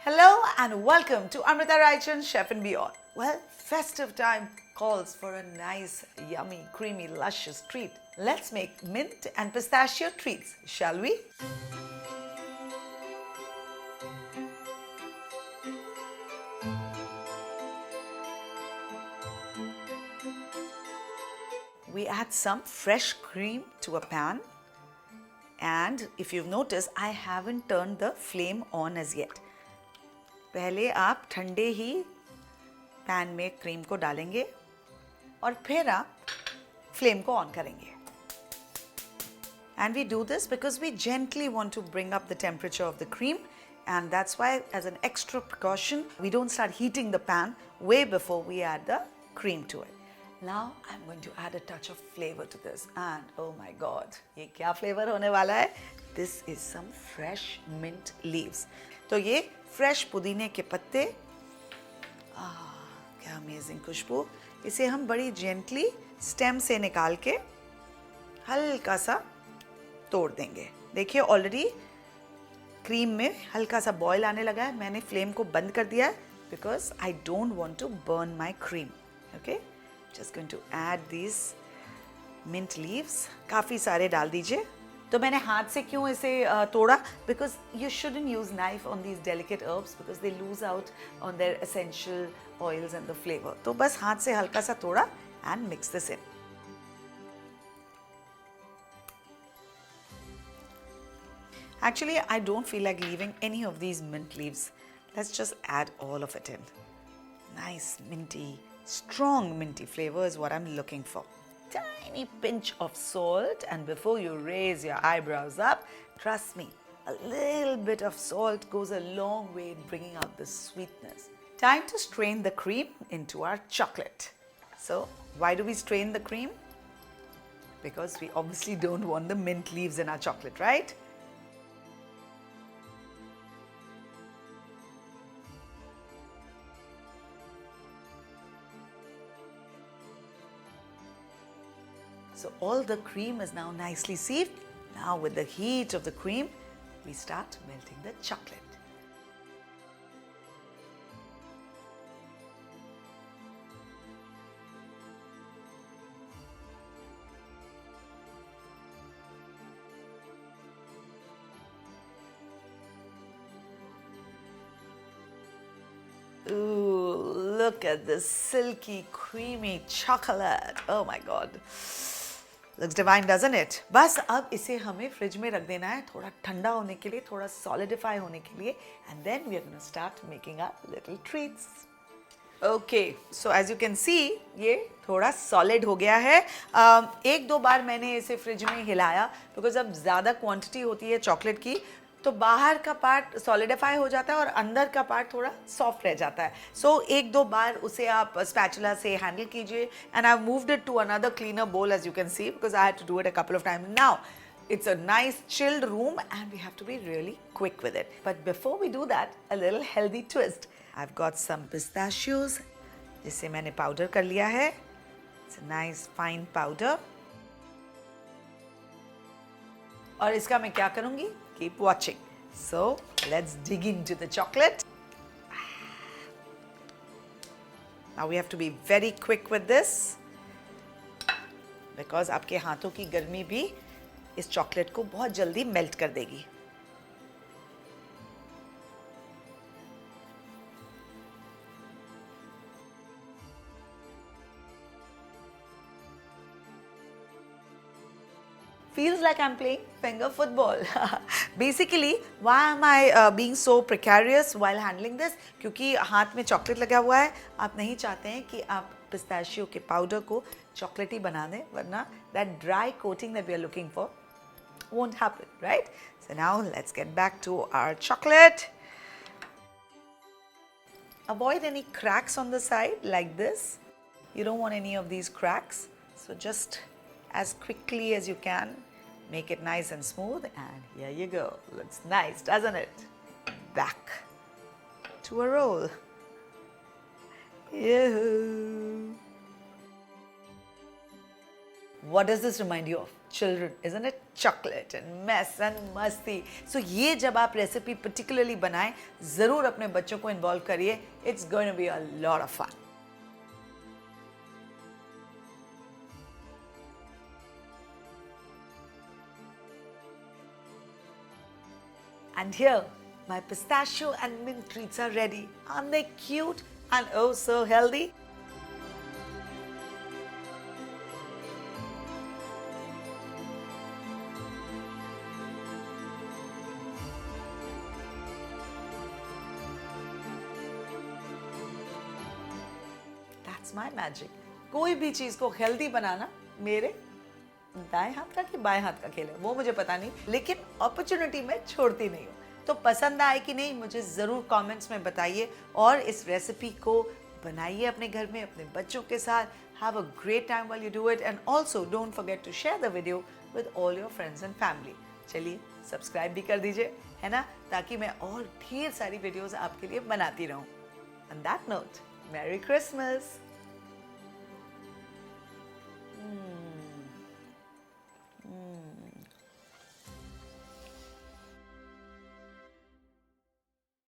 Hello and welcome to Amrita Raichand Chef and Beyond. Well, festive time calls for a nice, yummy, creamy, luscious treat. Let's make mint and pistachio treats, shall we? We add some fresh cream to a pan, and if you've noticed, I haven't turned the flame on as yet. पहले आप ठंडे ही pan में cream को डालेंगे और फिर आप flame को ऑन करेंगे. And we do this because we gently want to bring up the temperature of the cream, and that's why, as an extra precaution, we don't start heating the pan way before we add the cream to it. Now I'm going to add a touch of flavor to this, and oh my god, ये क्या flavor होने वाला है? This is some fresh mint leaves. तो ये fresh पुदीने के पत्ते, क्या अमेजिंग खुशबू. इसे हम बड़ी जेंटली स्टेम से निकाल के हल्का सा तोड़ देंगे. देखिए ऑलरेडी क्रीम में हल्का सा बॉयल आने लगा है. मैंने फ्लेम को बंद कर दिया है because I don't want to burn my cream. Okay, just going to add these mint leaves. काफ़ी सारे डाल दीजिए. तो मैंने हाथ से क्यों इसे तोड़ा? Because you shouldn't use knife on these delicate herbs because they lose out on their essential oils and the flavour. तो बस हाथ से हल्का सा तोड़ा and mix this in. Actually, I don't feel like leaving any of these mint leaves. Let's just add all of it in. Nice minty, strong minty flavor is what I'm looking for. Tiny pinch of salt, and before you raise your eyebrows up, trust me, a little bit of salt goes a long way in bringing out the sweetness. Time to strain the cream into our chocolate. So, why do we strain the cream? Because we obviously don't want the mint leaves in our chocolate, right? So all the cream is now nicely sieved. Now with the heat of the cream, we start melting the chocolate. Ooh, look at this silky, creamy chocolate. Oh my God. Looks divine, doesn't it? बस अब इसे हमें fridge में रख देना है थोड़ा ठंडा होने के लिए, थोड़ा solidify होने के लिए, and then we are going to start making our little treats. Okay, so as you can see, ये थोड़ा solid हो गया है. एक दो बार मैंने इसे फ्रिज में हिलाया because अब ज़्यादा क्वांटिटी होती है चॉकलेट की, तो बाहर का पार्ट सॉलिडिफाई हो जाता है और अंदर का पार्ट थोड़ा सॉफ्ट रह जाता है. सो एक दो बार उसे आप स्पैचुला से हैंडल कीजिए. And I moved it to another cleaner bowl as you can see because I had to do it a couple of times. Now it's a nice chilled room and we have to be really quick with it. But before we do that, a little healthy twist. I've got some pistachios जिसे मैंने powder कर लिया है. It's a nice fine powder. और इसका मैं क्या करूँगी? Keep watching. So let's dig into the chocolate. Now we have to be very quick with this because आपके हाथों की गर्मी भी इस चॉकलेट को बहुत जल्दी मेल्ट कर देगी. Feels like I'm playing finger football. Basically, why am I being so precarious while handling this? क्योंकि हाथ में चॉकलेट लगा हुआ है. आप नहीं चाहते हैं कि आप पिस्ताशियो के पाउडर को चॉकलेटी बना दें, वरना that dry coating that we are looking for won't happen, right? So now let's get back to our chocolate. Avoid any cracks on the side like this. You don't want any of these cracks. So just as quickly as you can, make it nice and smooth, and here you go. Looks nice, doesn't it? Back to a roll. Yoo-hoo. What does this remind you of? children, isn't it? Chocolate and mess and मस्ती. So ये जब आप recipe particularly बनाएं, ज़रूर अपने बच्चों को involve करिए. It's going to be a lot of fun. And here, my pistachio and mint treats are ready. Aren't they cute and oh so healthy? That's my magic. कोई भी चीज़ को हेल्दी बनाना मेरे दाएं हाथ का कि बाएं हाथ का खेल है वो मुझे पता नहीं, लेकिन अपॉर्चुनिटी मैं छोड़ती नहीं हूँ. तो पसंद आए कि नहीं मुझे ज़रूर कमेंट्स में बताइए और इस रेसिपी को बनाइए अपने घर में अपने बच्चों के साथ. Have a great time while you do it and also don't forget to share the video with all your friends and family. चलिए सब्सक्राइब भी कर दीजिए, है ना, ताकि मैं और ढेर सारी वीडियोज़ आपके लिए बनाती रहूँ. On that note, merry Christmas.